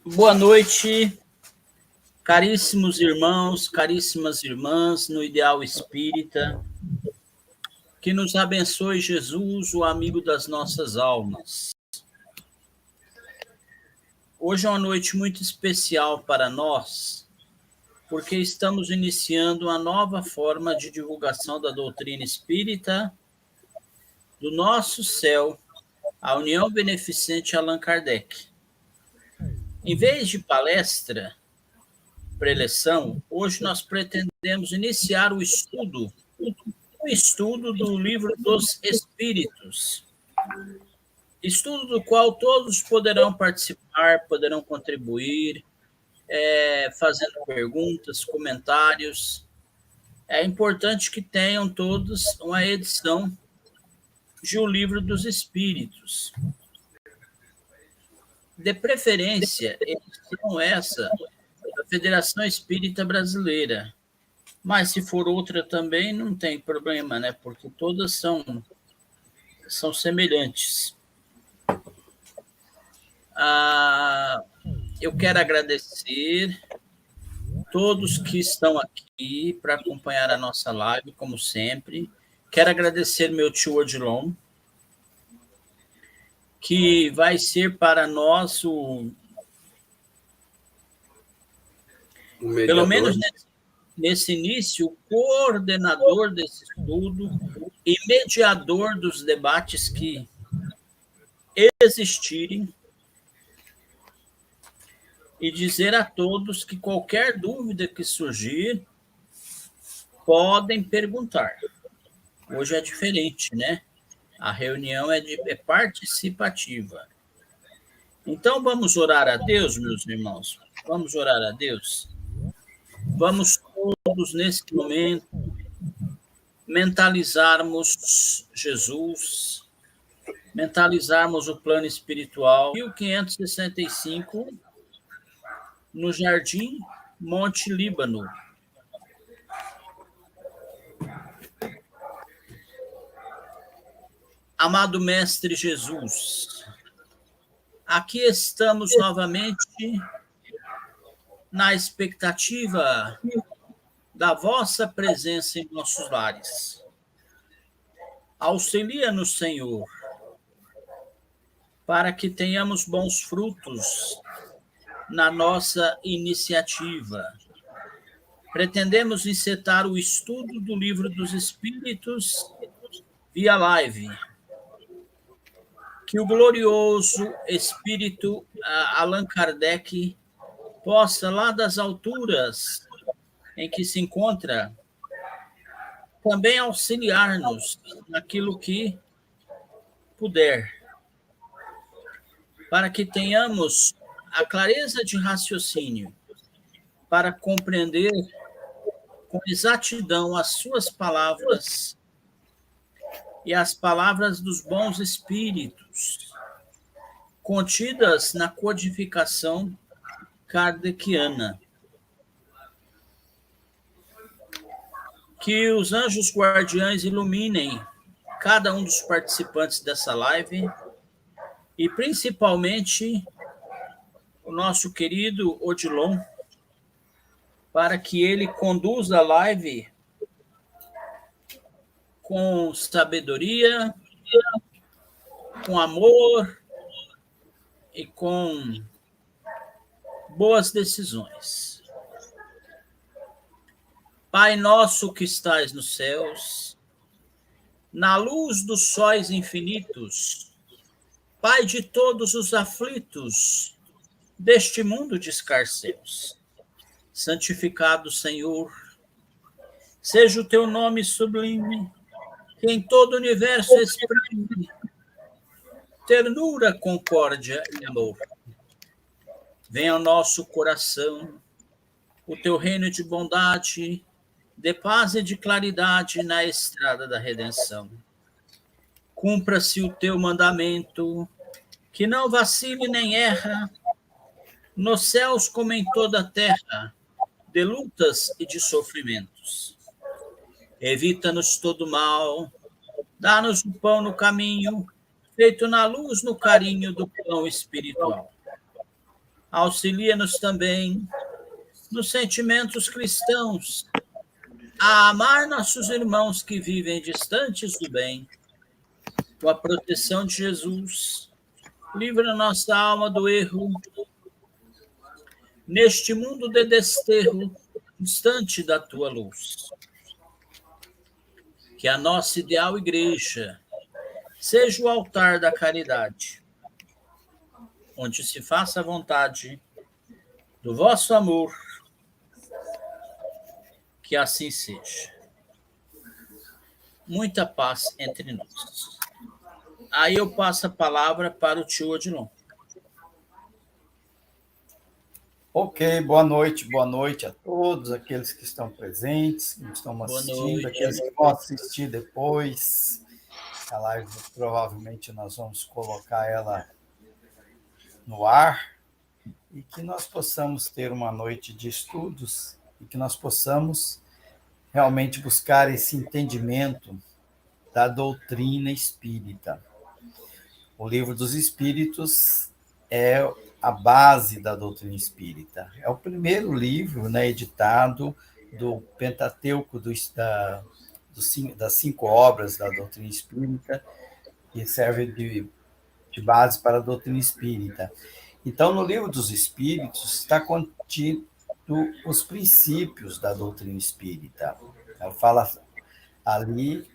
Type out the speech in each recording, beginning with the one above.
Boa noite, caríssimos irmãos, caríssimas irmãs, no Ideal Espírita. Que nos abençoe Jesus, o amigo das nossas almas. Hoje é uma noite muito especial para nós, porque estamos iniciando uma nova forma de divulgação da doutrina espírita do nosso céu, a União Beneficente Allan Kardec. Em vez de palestra, preleção, hoje nós pretendemos iniciar o estudo do Livro dos Espíritos, estudo do qual todos poderão participar, poderão contribuir, fazendo perguntas, comentários. É importante que tenham todos uma edição de O Livro dos Espíritos. De preferência, edição essa da Federação Espírita Brasileira. Mas se for outra também, não tem problema, né? Porque todas são semelhantes. Eu quero agradecer todos que estão aqui para acompanhar a nossa live, como sempre. Quero agradecer meu tio Odilon, que vai ser para nós pelo menos nesse início, o coordenador desse estudo e mediador dos debates que existirem, e dizer a todos que qualquer dúvida que surgir, podem perguntar. Hoje é diferente, né? A reunião é participativa. Então, vamos orar a Deus, meus irmãos? Vamos orar a Deus? Vamos todos, nesse momento, mentalizarmos Jesus, mentalizarmos o plano espiritual. 1565, no Jardim Monte Líbano. Amado Mestre Jesus, aqui estamos novamente na expectativa da vossa presença em nossos lares. Auxilia-nos, Senhor, para que tenhamos bons frutos na nossa iniciativa. Pretendemos encetar o estudo do Livro dos Espíritos via live. Que o glorioso Espírito Allan Kardec possa, lá das alturas em que se encontra, também auxiliar-nos naquilo que puder, para que tenhamos a clareza de raciocínio, para compreender com exatidão as suas palavras e as palavras dos bons espíritos, contidas na codificação kardeciana. Que os anjos guardiães iluminem cada um dos participantes dessa live e, principalmente, o nosso querido Odilon, para que ele conduza a live com sabedoria, com amor e com boas decisões. Pai nosso que estais nos céus, na luz dos sóis infinitos, Pai de todos os aflitos deste mundo de escarcéus, santificado, Senhor, seja o teu nome sublime, que em todo o universo exprime ternura, concórdia e amor. Venha ao nosso coração o teu reino de bondade, de paz e de claridade na estrada da redenção. Cumpra-se o teu mandamento, que não vacile nem erra, nos céus como em toda a terra, de lutas e de sofrimentos. Evita-nos todo mal, dá-nos o pão no caminho, feito na luz, no carinho do pão espiritual. Auxilia-nos também nos sentimentos cristãos, a amar nossos irmãos que vivem distantes do bem. Com a proteção de Jesus, livra nossa alma do erro, neste mundo de desterro, distante da tua luz. Que a nossa ideal igreja seja o altar da caridade, onde se faça a vontade do vosso amor, que assim seja. Muita paz entre nós. Aí eu passo a palavra para o tio Odilon. Ok, boa noite a todos aqueles que estão presentes, que estão assistindo, aqueles que vão assistir depois. A live, provavelmente, nós vamos colocar ela no ar e que nós possamos ter uma noite de estudos e que nós possamos realmente buscar esse entendimento da doutrina espírita. O Livro dos Espíritos é a base da doutrina espírita. É o primeiro livro, né, editado do Pentateuco das 5 obras da doutrina espírita, que serve de base para a doutrina espírita. Então, no Livro dos Espíritos está contido os princípios da doutrina espírita. Ela fala ali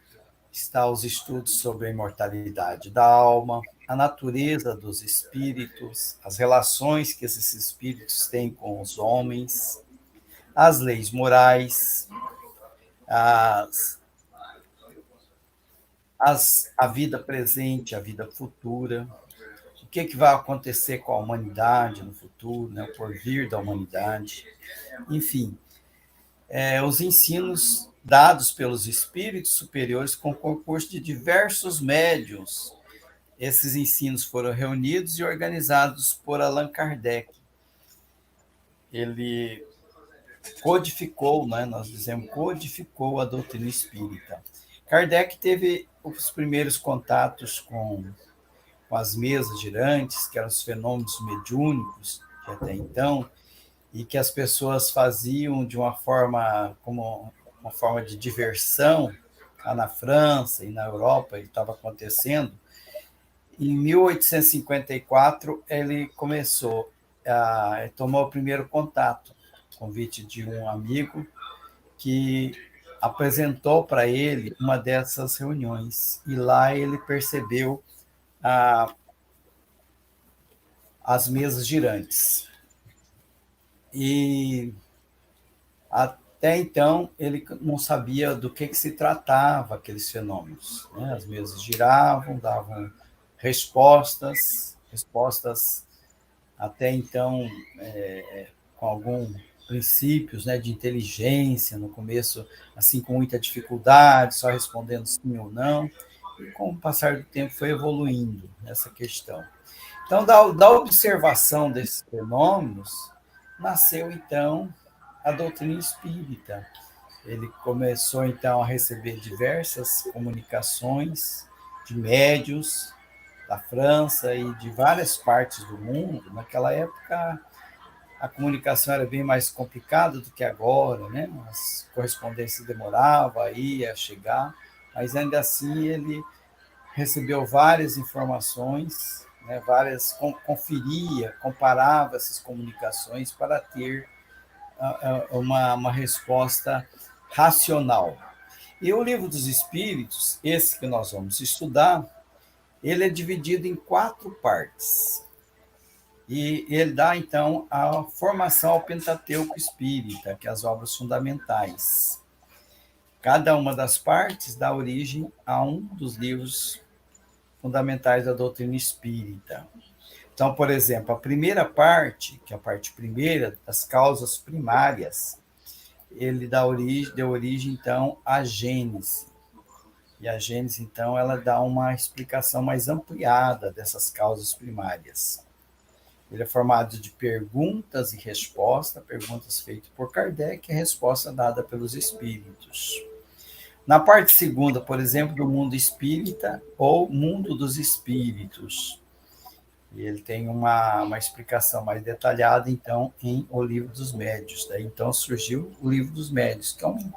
está os estudos sobre a imortalidade da alma, a natureza dos espíritos, as relações que esses espíritos têm com os homens, as leis morais, a vida presente, a vida futura, o que vai acontecer com a humanidade no futuro, né, o porvir da humanidade, enfim, os ensinos dados pelos espíritos superiores com concurso de diversos médiuns. Esses ensinos foram reunidos e organizados por Allan Kardec. Ele codificou, né, nós dizemos, codificou a doutrina espírita. Kardec teve os primeiros contatos com as mesas girantes, que eram os fenômenos mediúnicos, que até então, e que as pessoas faziam de uma forma, como uma forma de diversão, lá na França e na Europa, ele estava acontecendo. Em 1854, ele tomou o primeiro contato, convite de um amigo que apresentou para ele uma dessas reuniões. E lá ele percebeu as mesas girantes. E até então ele não sabia do que se tratava aqueles fenômenos, né? As mesas giravam, davam respostas até então com alguns princípios, né, de inteligência, no começo assim com muita dificuldade, só respondendo sim ou não, e com o passar do tempo foi evoluindo essa questão. Então, da observação desses fenômenos, nasceu, então, a doutrina espírita. Ele começou, então, a receber diversas comunicações de médiuns da França e de várias partes do mundo. Naquela época, a comunicação era bem mais complicada do que agora, né? As correspondências demoravam a ir, a chegar, mas ainda assim ele recebeu várias informações, né, conferia, comparava essas comunicações para ter uma resposta racional. E o Livro dos Espíritos, esse que nós vamos estudar, ele é dividido em 4 partes. E ele dá, então, a formação ao Pentateuco Espírita, que é as obras fundamentais. Cada uma das partes dá origem a um dos livros fundamentais da doutrina espírita. Então, por exemplo, a primeira parte, que é a parte primeira, das causas primárias, ele deu origem, então, à Gênese. E a Gênese, então, ela dá uma explicação mais ampliada dessas causas primárias. Ele é formado de perguntas e respostas, perguntas feitas por Kardec e resposta dada pelos espíritos. Na parte segunda, por exemplo, do mundo espírita ou mundo dos espíritos, E ele tem uma explicação mais detalhada, então, em O Livro dos Médios. Daí, então, surgiu o Livro dos Médios, que é um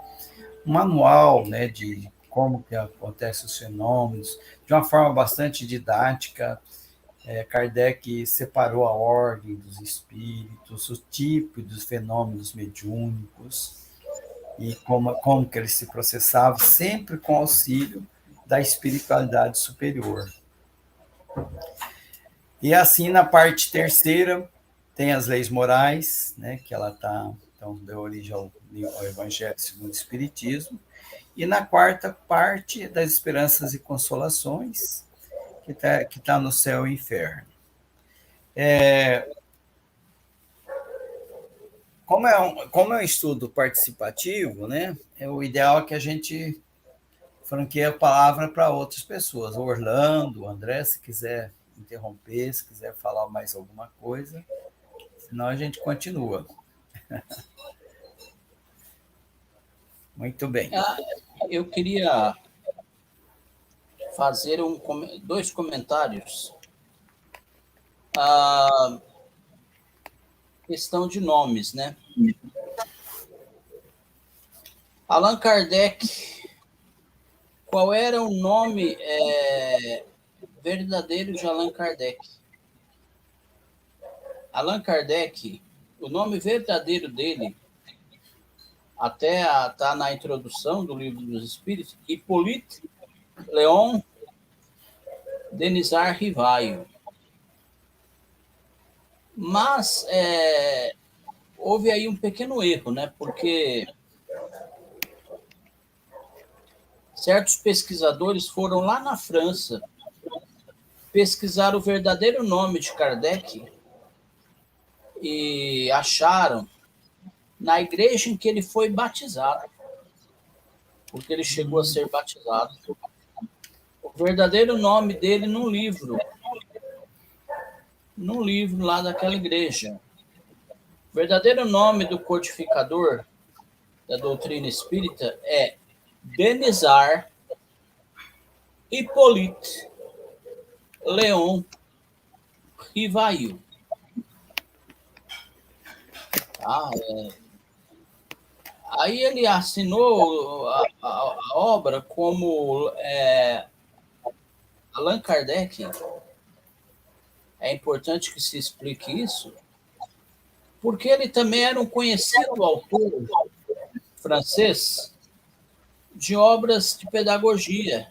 manual, né, de como que acontecem os fenômenos, de uma forma bastante didática. Kardec separou a ordem dos espíritos, o tipo dos fenômenos mediúnicos, e como que eles se processavam, sempre com auxílio da espiritualidade superior. E assim, na parte terceira, tem as leis morais, né, que ela então, deu origem ao Evangelho segundo o Espiritismo. E na quarta parte, das esperanças e consolações, que tá no céu e inferno. Como é um estudo participativo, né, o ideal é que a gente franqueie a palavra para outras pessoas. O Orlando, o André, se quiser interromper, se quiser falar mais alguma coisa, senão a gente continua. Muito bem. Eu queria fazer dois comentários. A questão de nomes, né? Allan Kardec, qual era o nome verdadeiro de Allan Kardec? Allan Kardec, o nome verdadeiro dele, até está na introdução do Livro dos Espíritos, Hippolyte Léon Denisard Rivaio. Mas houve aí um pequeno erro, né? Porque certos pesquisadores foram lá na França pesquisar o verdadeiro nome de Kardec e acharam na igreja em que ele foi batizado, porque ele chegou a ser batizado. O verdadeiro nome dele num livro lá daquela igreja. O verdadeiro nome do codificador da doutrina espírita é Denisard Hippolyte Léon Rivaio. Aí ele assinou a obra como Allan Kardec. É importante que se explique isso, porque ele também era um conhecido autor francês de obras de pedagogia.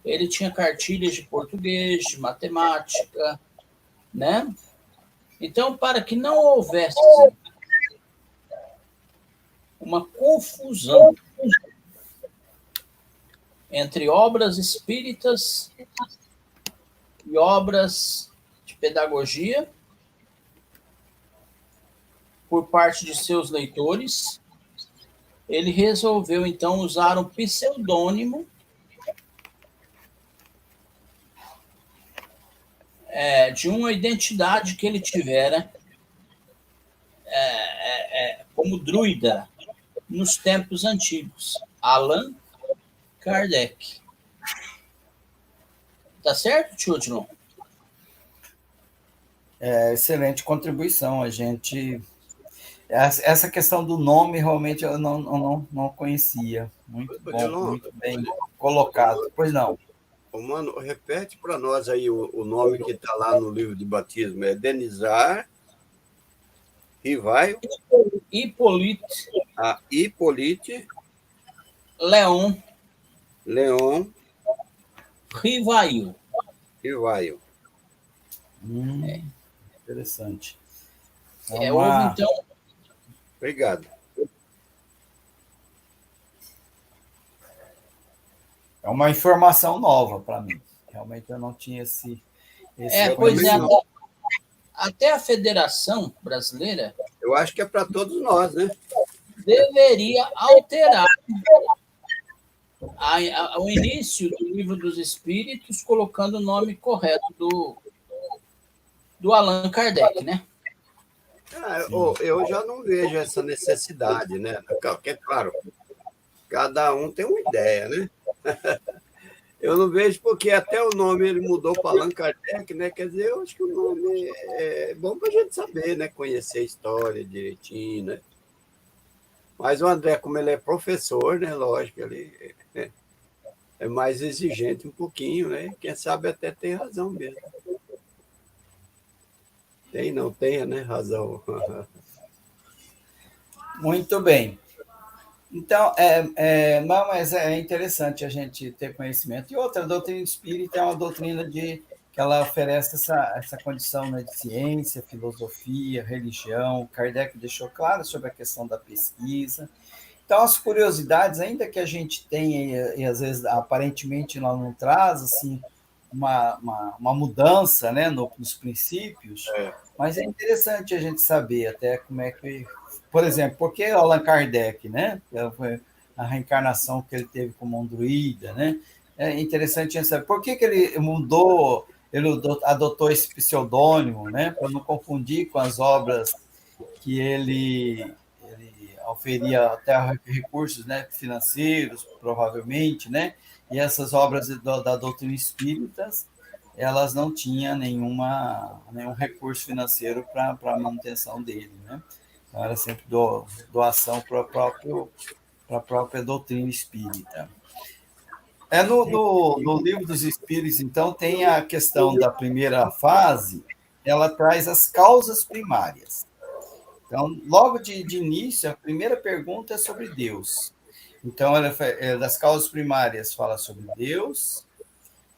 Ele tinha cartilhas de português, de matemática, né? Então, para que não houvesse uma confusão entre obras espíritas e obras de pedagogia por parte de seus leitores, ele resolveu, então, usar um pseudônimo de uma identidade que ele tivera como druida nos tempos antigos, Allan Kardec. Tá certo, tio Odilon? Excelente contribuição. Essa questão do nome, realmente, eu não conhecia. Muito bom, muito bem colocado. Pois não. Mano, repete para nós aí o nome que está lá no livro de batismo. É Denisard Rivaio. Hippolyte. Hippolyte Léon Rivaio. Interessante. Houve, então... Obrigado. É uma informação nova para mim. Realmente eu não tinha esse pois é, até a Federação Brasileira... Eu acho que é para todos nós, né? Deveria alterar o início do Livro dos Espíritos, colocando o nome correto do Allan Kardec, né? Eu já não vejo essa necessidade, né? Porque, claro, cada um tem uma ideia, né? Eu não vejo porque até o nome ele mudou para Allan Kardec, né? Quer dizer, eu acho que o nome é bom para a gente saber, né? Conhecer a história direitinho, né? Mas o André, como ele é professor, né? Lógico, ele é mais exigente um pouquinho, né? Quem sabe até tem razão mesmo. Tem, não tenha, né? Razão. Muito bem. Então, não, mas é interessante a gente ter conhecimento. E outra, a doutrina espírita é uma doutrina que ela oferece essa condição, né, de ciência, filosofia, religião. Kardec deixou claro sobre a questão da pesquisa. Então, as curiosidades, ainda que a gente tenha, e às vezes aparentemente ela não traz assim, uma mudança, né, nos princípios, mas é interessante a gente saber até como é que. Por exemplo, por que Allan Kardec, né? Foi a reencarnação que ele teve como um druida, né? É interessante a gente saber por que ele mudou, ele adotou esse pseudônimo, né? Para não confundir com as obras que ele oferia até recursos, né, financeiros, provavelmente, né? E essas obras da doutrina espírita, elas não tinham nenhum recurso financeiro para a manutenção dele, né? Então, era sempre doação para a própria doutrina espírita. No livro dos Espíritos, então, tem a questão da primeira fase, ela traz as causas primárias. Então, logo de início, a primeira pergunta é sobre Deus. Então, das causas primárias fala sobre Deus,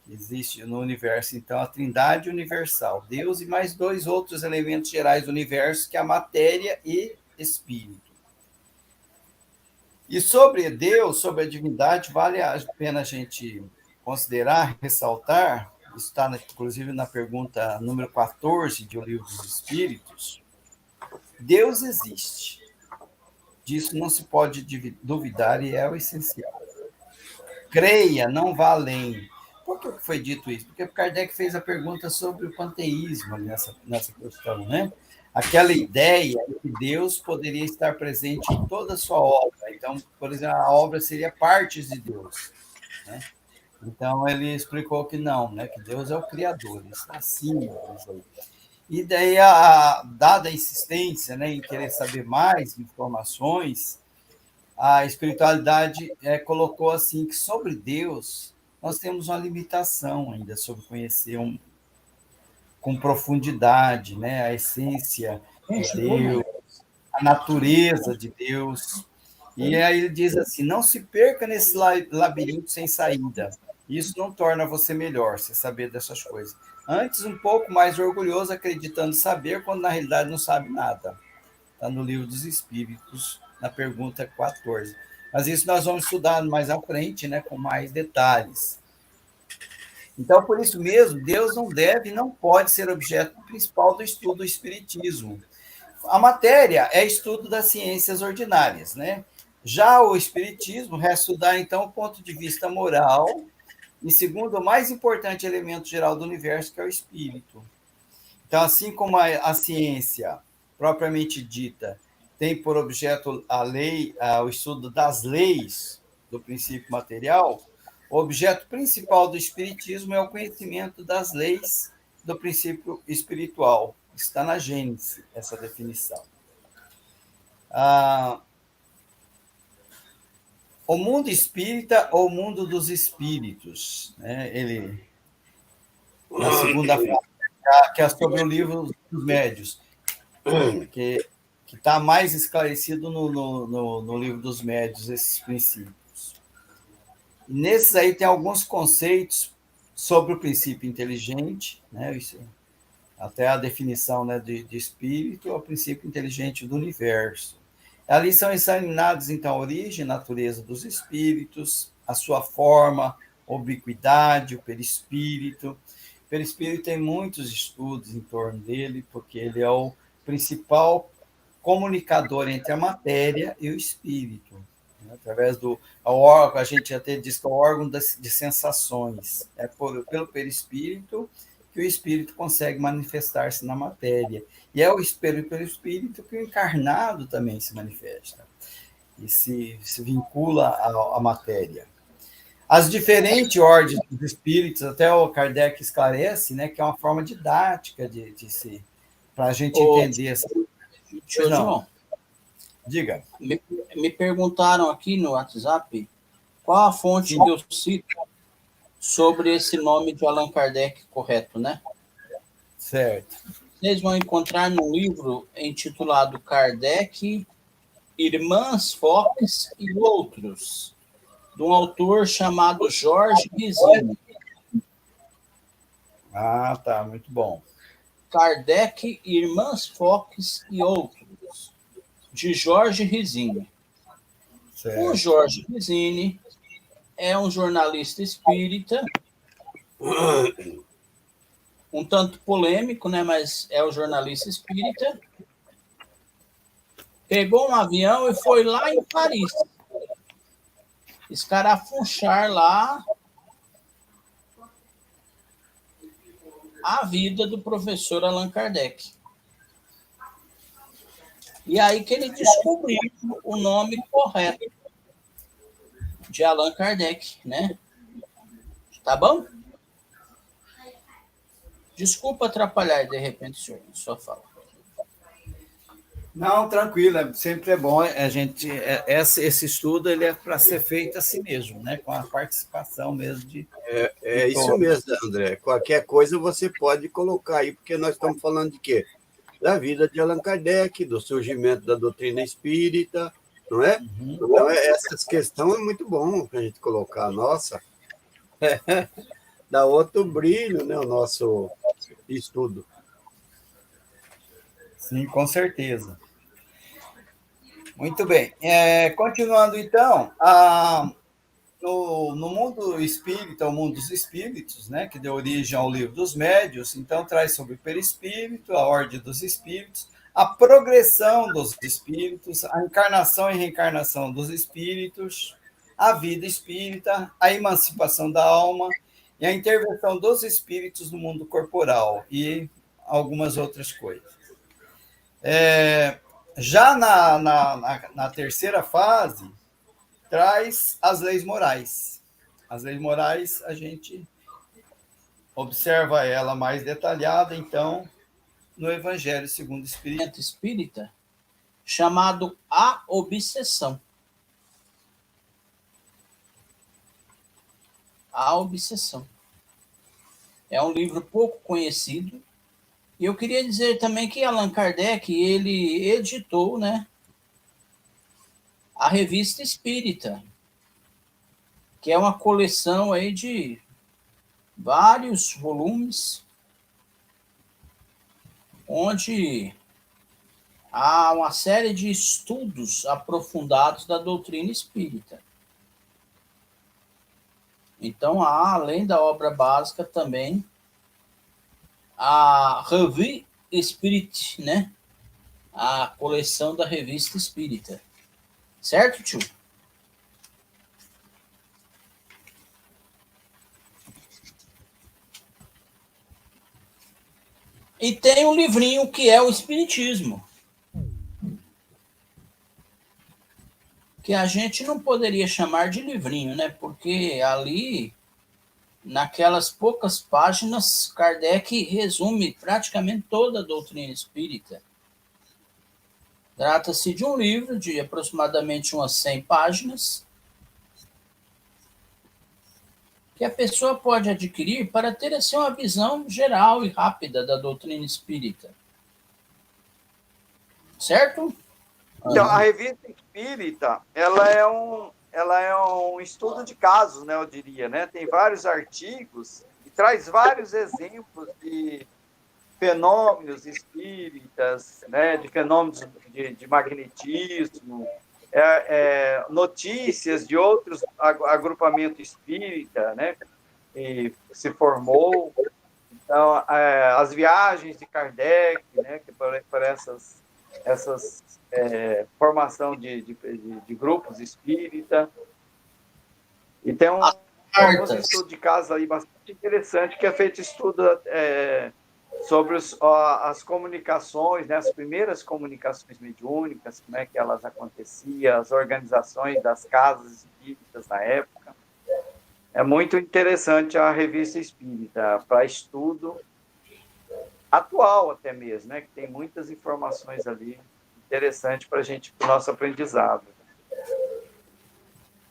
existe no universo, então, a trindade universal, Deus e mais dois outros elementos gerais do universo, que é a matéria e espírito. E sobre Deus, sobre a divindade, vale a pena a gente considerar, ressaltar, isso está inclusive na pergunta número 14 do Livro dos Espíritos, Deus existe. Disso não se pode duvidar e é o essencial. Creia, não vá além. Por que foi dito isso? Porque Kardec fez a pergunta sobre o panteísmo nessa questão, né? Aquela ideia de que Deus poderia estar presente em toda a sua obra. Então, por exemplo, a obra seria partes de Deus, né? Então, ele explicou que não, né? Que Deus é o Criador, ele está acima disso aí. E daí, dada a insistência, né, em querer saber mais informações, a espiritualidade colocou assim que sobre Deus nós temos uma limitação ainda sobre conhecer com profundidade, né, a essência de Deus, a natureza de Deus. E aí ele diz assim: não se perca nesse labirinto sem saída. Isso não torna você melhor, você saber dessas coisas. Antes, um pouco mais orgulhoso, acreditando saber, quando na realidade não sabe nada. Está no Livro dos Espíritos, na pergunta 14. Mas isso nós vamos estudar mais à frente, né, com mais detalhes. Então, por isso mesmo, Deus não deve e não pode ser objeto principal do estudo do Espiritismo. A matéria é estudo das ciências ordinárias, né? Já o Espiritismo vai estudar, então, o ponto de vista moral, e segundo, o mais importante elemento geral do universo, que é o espírito. Então, assim como a ciência, propriamente dita, tem por objeto a lei, o estudo das leis do princípio material, o objeto principal do espiritismo é o conhecimento das leis do princípio espiritual. Está na Gênese, essa definição. O mundo espírita ou o mundo dos espíritos, né? Ele, na segunda fase, que é sobre o livro dos médios, que está mais esclarecido no livro dos médios, esses princípios. E nesses aí tem alguns conceitos sobre o princípio inteligente, né? Isso, até a definição, né, de espírito, é o princípio inteligente do universo. Ali são examinados, então, a origem e natureza dos espíritos, a sua forma, ubiquidade, o perispírito. O perispírito tem muitos estudos em torno dele, porque ele é o principal comunicador entre a matéria e o espírito. Através do órgão, a gente até diz que é o órgão de sensações. É pelo perispírito que o espírito consegue manifestar-se na matéria. E é o perispírito que o encarnado também se manifesta e se vincula à matéria. as diferentes ordens dos espíritos, até o Kardec esclarece, né, que é uma forma didática de se, para a gente Ô, entender essa. Pois tio não, João, diga. me perguntaram aqui no WhatsApp qual a fonte Sim, que eu cito sobre esse nome de Allan Kardec correto, né? certo. Vocês vão encontrar num livro intitulado Kardec, Irmãs Fox e Outros, de um autor chamado Jorge Rizini. Ah, tá, muito bom. Kardec, Irmãs Fox e Outros, de Jorge Rizini. O Certo. Jorge Rizini é um jornalista espírita, um tanto polêmico, né, mas é o jornalista espírita. Pegou um avião e foi lá em Paris, escarafunchar lá a vida do professor Allan Kardec. E aí que ele descobriu o nome correto de Allan Kardec, né? Tá bom? Desculpa atrapalhar de repente, senhor, sua fala. Não, tranquilo, sempre é bom a gente. Esse estudo ele é para ser feito assim mesmo, né? Com a participação mesmo de É isso todos. mesmo, André. Qualquer coisa você pode colocar aí, porque nós estamos falando de quê? Da vida de Allan Kardec, do surgimento da doutrina espírita, não é? Uhum. Então, essas questões é muito bom para a gente colocar. Nossa, dá outro brilho, né, o nosso estudo. Sim, com certeza. Muito bem. Continuando, então, no mundo espírita, o mundo dos espíritos, né, que deu origem ao livro dos médios, então traz sobre o perispírito, a ordem dos espíritos, a progressão dos espíritos, a encarnação e reencarnação dos espíritos, a vida espírita, a emancipação da alma e a intervenção dos espíritos no mundo corporal e algumas outras coisas. Já na terceira fase, traz as leis morais. As leis morais, a gente observa ela mais detalhada, então, no Evangelho segundo o Espírito. Espírita, chamado A Obsessão. A Obsessão. É um livro pouco conhecido. E eu queria dizer também que Allan Kardec, ele editou, né, a Revista Espírita, que é uma coleção aí de vários volumes, onde há uma série de estudos aprofundados da doutrina espírita. Então, há, além da obra básica, também a Revue Spirit, né? A coleção da Revista Espírita. Certo, tio? E tem um livrinho que é o Espiritismo, que a gente não poderia chamar de livrinho, né? Porque ali, naquelas poucas páginas, Kardec resume praticamente toda a doutrina espírita. Trata-se de um livro de aproximadamente umas 100 páginas, que a pessoa pode adquirir para ter assim, uma visão geral e rápida da doutrina espírita. Certo? Então, a revista espírita, ela é um estudo de casos, né, eu diria, né? Tem vários artigos e traz vários exemplos de fenômenos espíritas, né, de fenômenos de magnetismo, notícias de outros agrupamentos espírita, né, que se formou. Então, as viagens de Kardec, né, que por essas formação de grupos espírita. E tem alguns estudos de casos aí bastante interessante que é feito estudo sobre as comunicações, né, as primeiras comunicações mediúnicas, como é que elas aconteciam, as organizações das casas espíritas na época. É muito interessante a Revista Espírita, para estudo atual até mesmo, né? Que tem muitas informações ali interessantes para a gente, para o nosso aprendizado.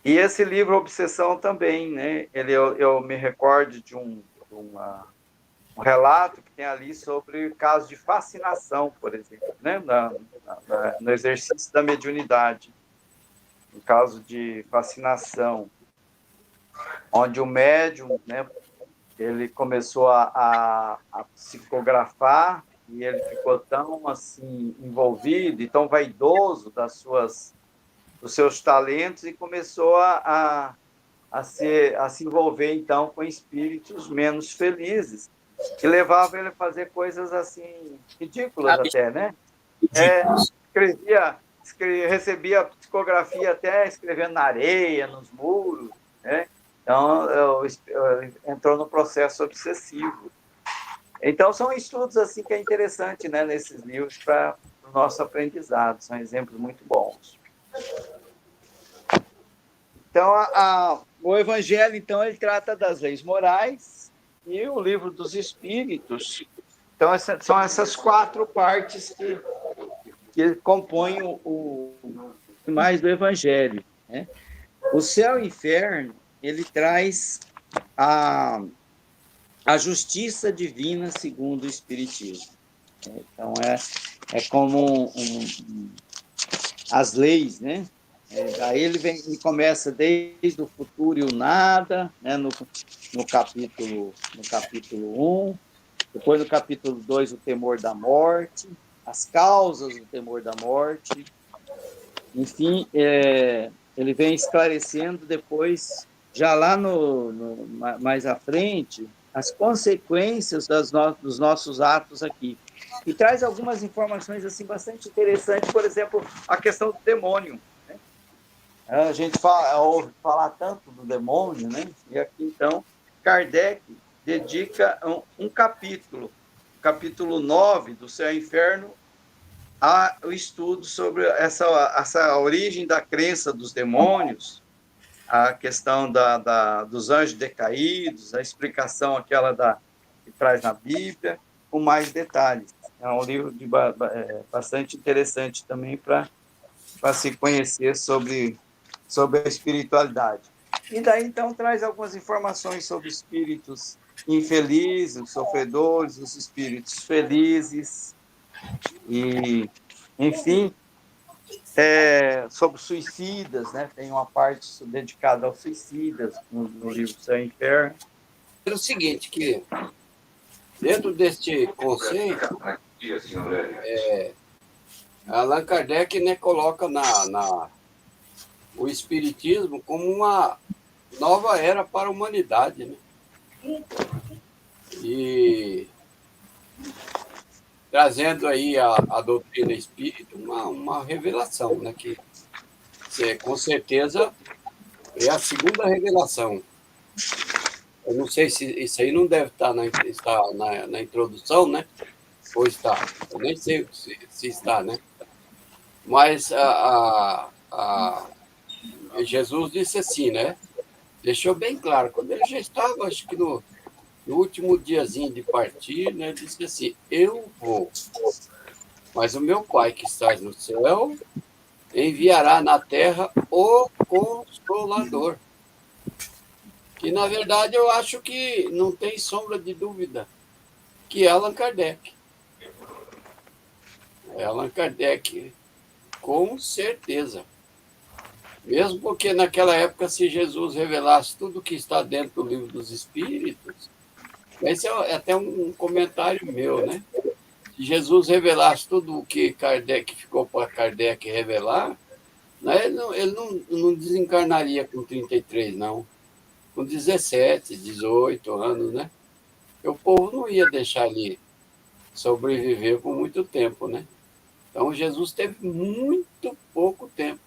E esse livro Obsessão também, né? Eu me recordo de um relato que tem ali sobre casos de fascinação, por exemplo, né? No exercício da mediunidade, no caso de fascinação, onde o médium, né, ele começou a psicografar e ele ficou tão assim envolvido e tão vaidoso dos seus talentos e começou a se envolver então com espíritos menos felizes que levavam ele a fazer coisas assim ridículas até, né? Recebia psicografia até escrevendo na areia, nos muros, né? Então, entrou no processo obsessivo. Então, são estudos assim que é interessante, né, nesses livros para o nosso aprendizado. São exemplos muito bons. Então, o Evangelho, então, ele trata das leis morais e o Livro dos Espíritos. Então, são essas 4 partes que compõem o mais do Evangelho, né? O céu e o inferno, ele traz a justiça divina segundo o Espiritismo. Então, é como as leis, né? Aí ele começa desde o futuro e o nada, né? no capítulo 1, depois no capítulo 2, o temor da morte, as causas do temor da morte, enfim, ele vem esclarecendo depois, já lá mais à frente, as consequências dos nossos atos aqui. E traz algumas informações assim bastante interessantes, por exemplo, a questão do demônio. Né? A gente ouve falar tanto do demônio, né? E aqui, então, Kardec dedica um capítulo 9 do Céu e Inferno, o estudo sobre essa origem da crença dos demônios, a questão dos anjos decaídos, a explicação aquela que traz na Bíblia, com mais detalhes. É um livro bastante interessante também para se conhecer sobre a espiritualidade. E daí, então, traz algumas informações sobre espíritos infelizes, os sofredores, os espíritos felizes, e, enfim, sobre suicidas, né? Tem uma parte dedicada aos suicidas no livro Céu e Inferno. É o seguinte, que dentro deste conceito, Allan Kardec, né, coloca o Espiritismo como uma nova era para a humanidade, né? E trazendo aí a doutrina espírita, uma revelação, né? Que com certeza é a segunda revelação. Eu não sei se isso aí não deve estar na introdução, né? Ou está? Eu nem sei se está, né? Mas Jesus disse assim, né? Deixou bem claro, quando ele já estava, acho que no último diazinho de partir, né? Ele disse assim: eu vou, mas o meu Pai que está no céu enviará na terra o Consolador. Que, na verdade, eu acho que não tem sombra de dúvida que é Allan Kardec. É Allan Kardec, com certeza. Mesmo porque, naquela época, se Jesus revelasse tudo que está dentro do Livro dos Espíritos, esse é até um comentário meu, né? Se Jesus revelasse tudo o que ficou para Kardec revelar, né, ele não desencarnaria com 33, não. Com 17, 18 anos, né? E o povo não ia deixar ele sobreviver por muito tempo, né? Então, Jesus teve muito pouco tempo.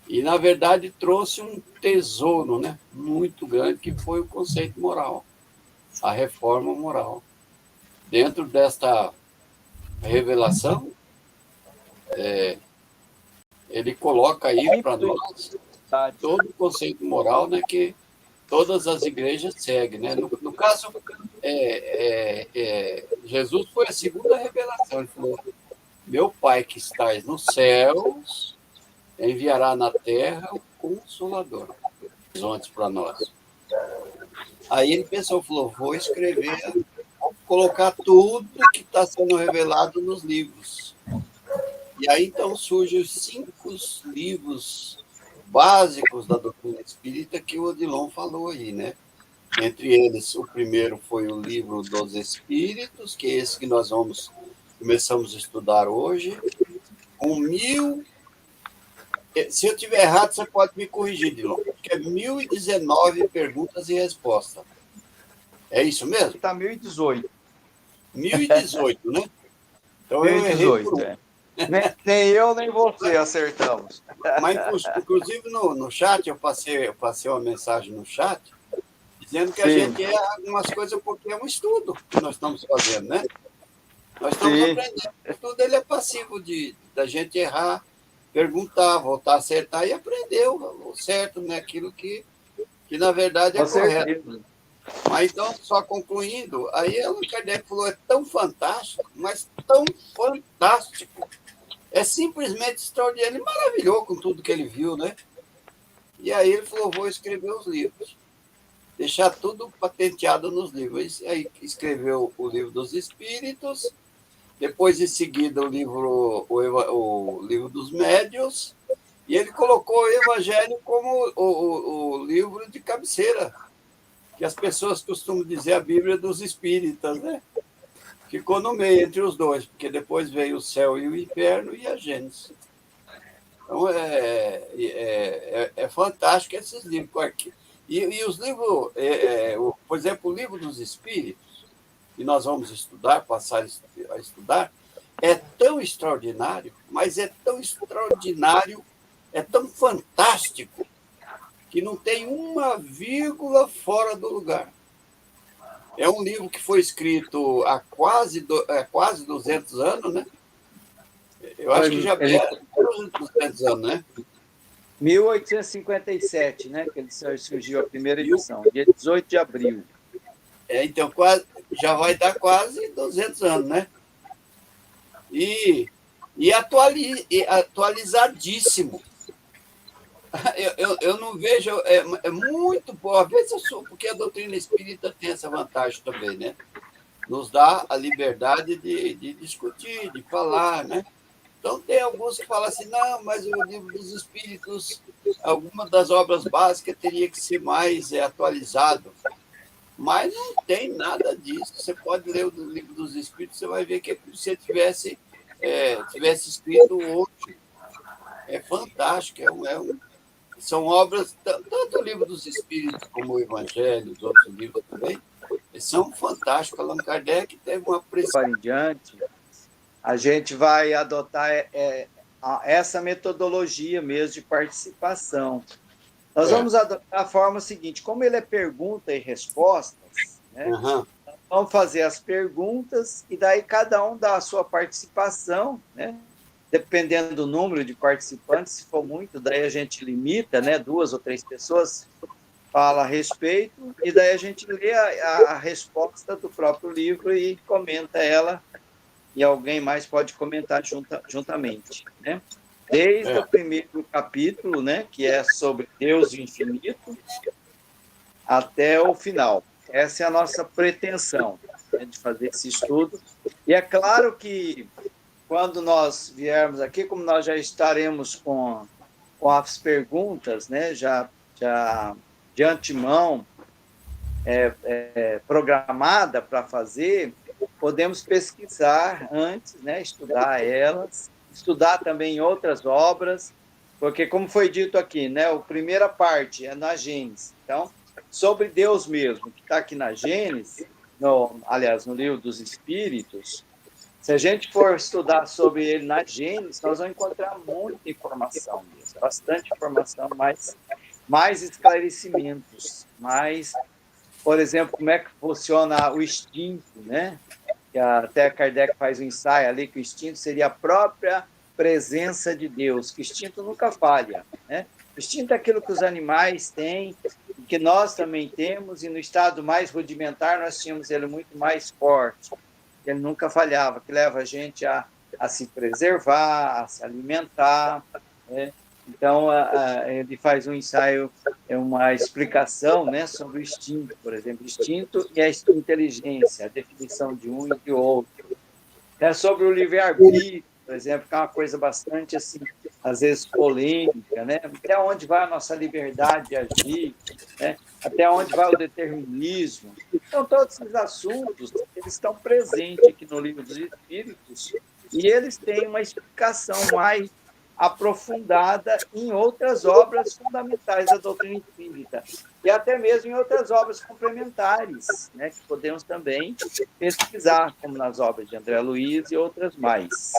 E, na verdade, trouxe um tesouro, né, muito grande, que foi o conceito moral, a reforma moral. Dentro desta revelação, ele coloca aí para nós todo o conceito moral, né, que todas as igrejas seguem, né? No caso, Jesus foi a segunda revelação. Ele falou: meu Pai que estás nos céus enviará na terra o Consolador, horizontes para nós. Aí ele pensou, falou: vou escrever, vou colocar tudo que está sendo revelado nos livros. E aí então surgem os 5 livros básicos da doutrina espírita que o Odilon falou aí, né? Entre eles, o primeiro foi o livro dos Espíritos, que é esse que nós começamos a estudar hoje, com se eu estiver errado, você pode me corrigir, Odilon, que é 1019 perguntas e respostas. É isso mesmo? Está 1018. 1018, né? Então eu errei por um. Nem eu, nem você acertamos. Mas, inclusive, no chat, eu passei uma mensagem no chat, dizendo que a gente erra algumas coisas porque é um estudo que nós estamos fazendo, né? Nós estamos aprendendo. O estudo ele é passivo da gente errar, perguntar, voltar a acertar e aprender o certo, né? Aquilo que na verdade é correto. Mas então, só concluindo, aí Allan Kardec falou: é tão fantástico, mas tão fantástico. É simplesmente extraordinário. Ele maravilhou com tudo que ele viu, né? E aí ele falou: vou escrever os livros. Deixar tudo patenteado nos livros. Aí escreveu o Livro dos Espíritos, depois, em seguida, o livro dos Médiuns, e ele colocou o Evangelho como o livro de cabeceira, que as pessoas costumam dizer a Bíblia dos Espíritas, né? Ficou no meio entre os dois, porque depois veio o céu e o inferno e a Gênesis. Então, é fantástico esses livros. E os livros, por exemplo, o Livro dos Espíritos, que nós vamos estudar, passar a estudar, é tão extraordinário, mas é tão extraordinário, é tão fantástico, que não tem uma vírgula fora do lugar. É um livro que foi escrito há quase 200 anos, né? Eu acho que já era 200 anos, né? 1857, né? Que ele surgiu a primeira edição, dia 18 de abril. Então, já vai dar quase 200 anos, né? E atualizadíssimo. Eu não vejo, é muito bom. Às vezes porque a doutrina espírita tem essa vantagem também, né? Nos dá a liberdade de discutir, de falar, né? Então, tem alguns que falam assim: não, mas o Livro dos Espíritos, alguma das obras básicas teria que ser mais atualizado. Mas não tem nada disso. Você pode ler o Livro dos Espíritos, você vai ver que é como se tivesse escrito hoje. É fantástico, são obras, tanto o Livro dos Espíritos como o Evangelho, os outros livros também, são fantásticos. Allan Kardec teve uma pressão. Para em diante, a gente vai adotar essa metodologia mesmo de participação. Nós vamos adotar a forma seguinte: como ele é pergunta e respostas, né? Uhum. Vamos fazer as perguntas e daí cada um dá a sua participação, né? Dependendo do número de participantes, se for muito, daí a gente limita, né? 2 ou 3 pessoas fala a respeito, e daí a gente lê a resposta do próprio livro e comenta ela, e alguém mais pode comentar juntamente, né? Desde o primeiro capítulo, né? Que é sobre Deus e o infinito, até o final. Essa é a nossa pretensão, né, de fazer esse estudo. E é claro que quando nós viermos aqui, como nós já estaremos com as perguntas, né, já de antemão programada para fazer, podemos pesquisar antes, né, estudar elas, estudar também outras obras, porque, como foi dito aqui, né, a primeira parte é na Gênesis. Então, sobre Deus mesmo, que está aqui na Gênesis, aliás, no Livro dos Espíritos, se a gente for estudar sobre ele na Gênesis, nós vamos encontrar muita informação mesmo, bastante informação, mais esclarecimentos, por exemplo, como é que funciona o instinto, né? Que até Kardec faz um ensaio ali, que o instinto seria a própria presença de Deus, que o instinto nunca falha, né? O instinto é aquilo que os animais têm, que nós também temos, e no estado mais rudimentar nós tínhamos ele muito mais forte. Ele nunca falhava, que leva a gente a se preservar, a se alimentar, né? Então, ele faz um ensaio, uma explicação, né, sobre o instinto, por exemplo, instinto e a inteligência, a definição de um e de outro. Sobre o livre-arbítrio, por exemplo, que é uma coisa bastante, assim, às vezes polêmica, né? Até onde vai a nossa liberdade de agir, né? Até onde vai o determinismo. Então, todos esses assuntos, eles estão presentes aqui no Livro dos Espíritos e eles têm uma explicação mais aprofundada em outras obras fundamentais da doutrina espírita e até mesmo em outras obras complementares, né, que podemos também pesquisar, como nas obras de André Luiz e outras mais.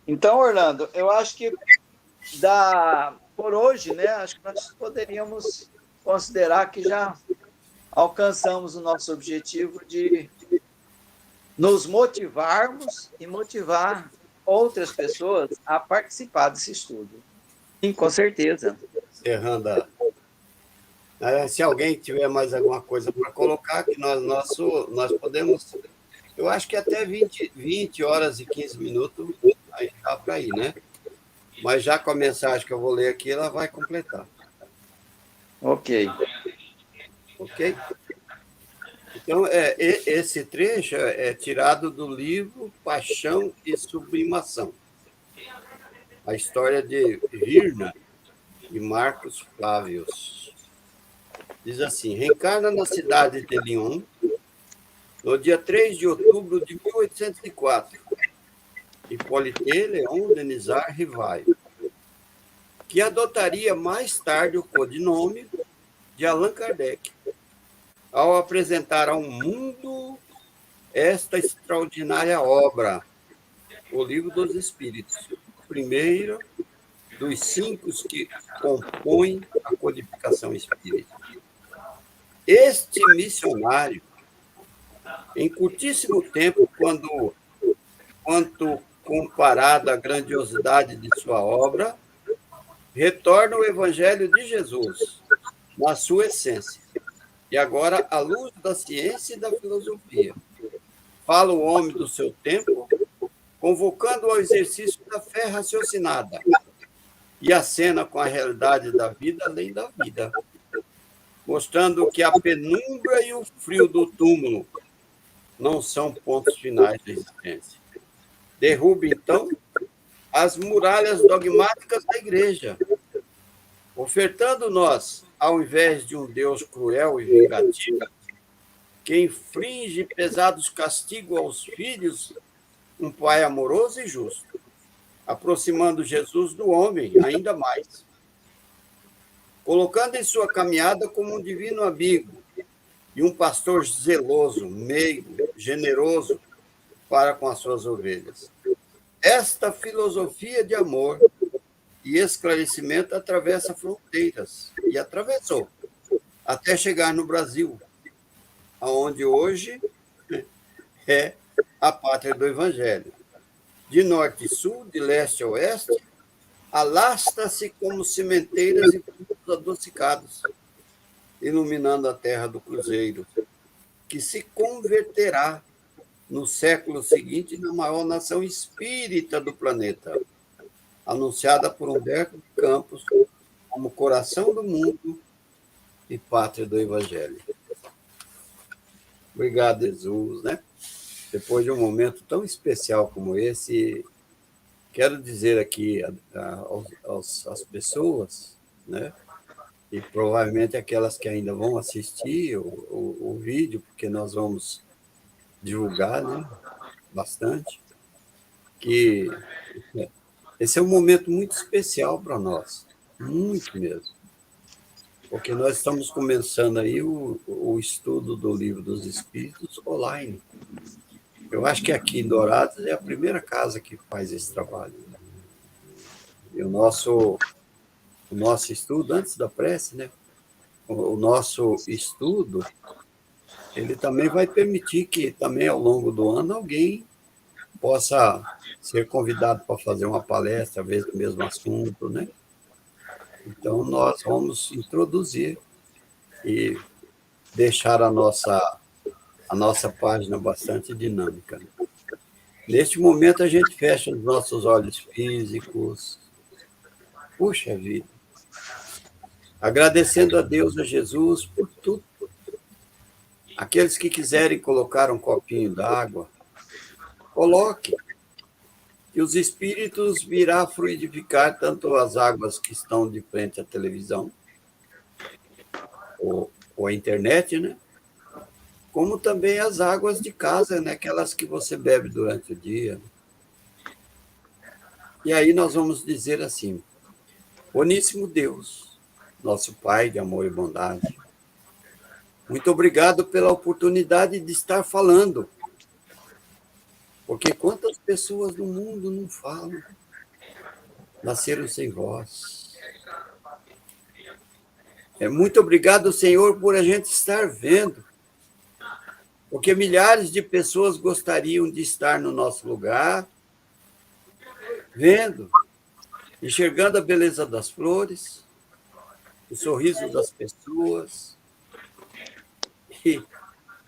Então, Orlando, eu acho que por hoje, né, acho que nós poderíamos considerar que já alcançamos o nosso objetivo de nos motivarmos e motivar outras pessoas a participar desse estudo. Sim, com certeza. Serranda, se alguém tiver mais alguma coisa para colocar, que nós podemos, eu acho que até 20 horas e 15 minutos, aí dá para ir, né? Mas já com a mensagem que eu vou ler aqui, ela vai completar. Ok. Ok? Então, esse trecho é tirado do livro Paixão e Sublimação. A história de Virna e Marcos Flávios. Diz assim: reencarna na cidade de Lyon, no dia 3 de outubro de 1804, Hippolyte Léon Denisard Rivail, que adotaria mais tarde o codinome de Allan Kardec, ao apresentar ao mundo esta extraordinária obra, o Livro dos Espíritos, o primeiro dos 5 que compõem a codificação espírita. Este missionário, em curtíssimo tempo, quanto comparado à grandiosidade de sua obra, retorna o Evangelho de Jesus, na sua essência, e agora à luz da ciência e da filosofia. Fala o homem do seu tempo, convocando ao exercício da fé raciocinada, e acena com a realidade da vida além da vida, mostrando que a penumbra e o frio do túmulo não são pontos finais da existência. Derruba, então, as muralhas dogmáticas da Igreja, ofertando-nós, ao invés de um Deus cruel e vingativo, que inflige pesados castigos aos filhos, um Pai amoroso e justo, aproximando Jesus do homem ainda mais, colocando em sua caminhada como um divino amigo e um pastor zeloso, meigo, generoso para com as suas ovelhas. Esta filosofia de amor e esclarecimento atravessa fronteiras, e atravessou, até chegar no Brasil, onde hoje é a pátria do Evangelho. De norte e sul, de leste a oeste, alasta-se como sementeiras e frutos adocicados, iluminando a terra do Cruzeiro, que se converterá no século seguinte na maior nação espírita do planeta, anunciada por Humberto de Campos como coração do mundo e pátria do Evangelho. Obrigado, Jesus, né? Depois de um momento tão especial como esse, quero dizer aqui às pessoas, né? E provavelmente aquelas que ainda vão assistir o vídeo, porque nós vamos divulgar, né? Bastante, que esse é um momento muito especial para nós, muito mesmo, porque nós estamos começando aí o estudo do Livro dos Espíritos online. Eu acho que aqui em Dourados é a primeira casa que faz esse trabalho. E o nosso estudo, antes da prece, né? O nosso estudo, ele também vai permitir que, também ao longo do ano, alguém possa ser convidado para fazer uma palestra, às vezes do mesmo assunto, né? Então, nós vamos introduzir e deixar a nossa página bastante dinâmica. Neste momento, a gente fecha os nossos olhos físicos. Puxa vida! Agradecendo a Deus, a Jesus, por tudo. Aqueles que quiserem colocar um copinho d'água, coloque. E os espíritos virá fluidificar tanto as águas que estão de frente à televisão, ou a internet, né? Como também as águas de casa, né? Aquelas que você bebe durante o dia. E aí nós vamos dizer assim: Boníssimo Deus, nosso Pai de amor e bondade, muito obrigado pela oportunidade de estar falando. Porque quantas pessoas no mundo não falam, nasceram sem voz. Muito obrigado, Senhor, por a gente estar vendo. Porque milhares de pessoas gostariam de estar no nosso lugar, vendo, enxergando a beleza das flores, o sorriso das pessoas,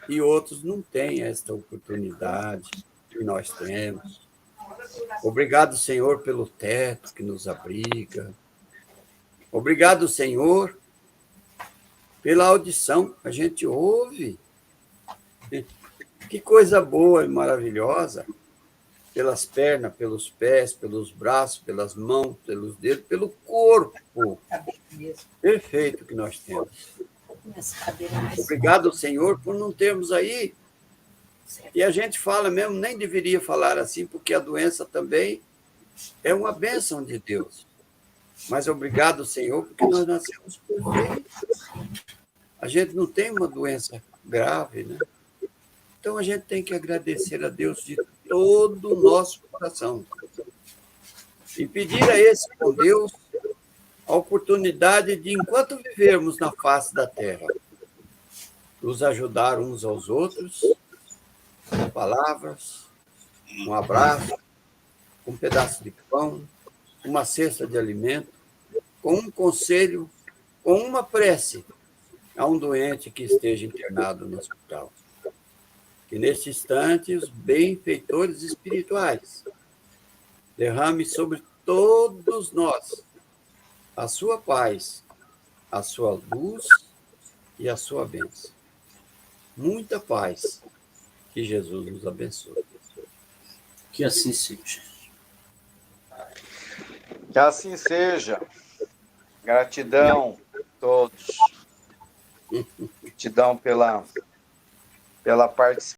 e outros não têm esta oportunidade que nós temos. Obrigado, Senhor, pelo teto que nos abriga. Obrigado, Senhor, pela audição. A gente ouve. Que coisa boa e maravilhosa. Pelas pernas, pelos pés, pelos braços, pelas mãos, pelos dedos, pelo corpo perfeito que nós temos. Obrigado, Senhor, por não termos aí. E a gente fala mesmo, nem deveria falar assim, porque a doença também é uma bênção de Deus. Mas obrigado, Senhor, porque nós nascemos perfeitos. A gente não tem uma doença grave, né? Então a gente tem que agradecer a Deus de todo o nosso coração. E pedir a esse bom Deus a oportunidade de, enquanto vivermos na face da terra, nos ajudar uns aos outros, com palavras, um abraço, um pedaço de pão, uma cesta de alimento, com um conselho, com uma prece a um doente que esteja internado no hospital. Que neste instante os benfeitores espirituais derrame sobre todos nós a sua paz, a sua luz e a sua bênção. Muita paz. Que Jesus nos abençoe. Que assim seja. Que assim seja. Gratidão a todos. Gratidão pela participação.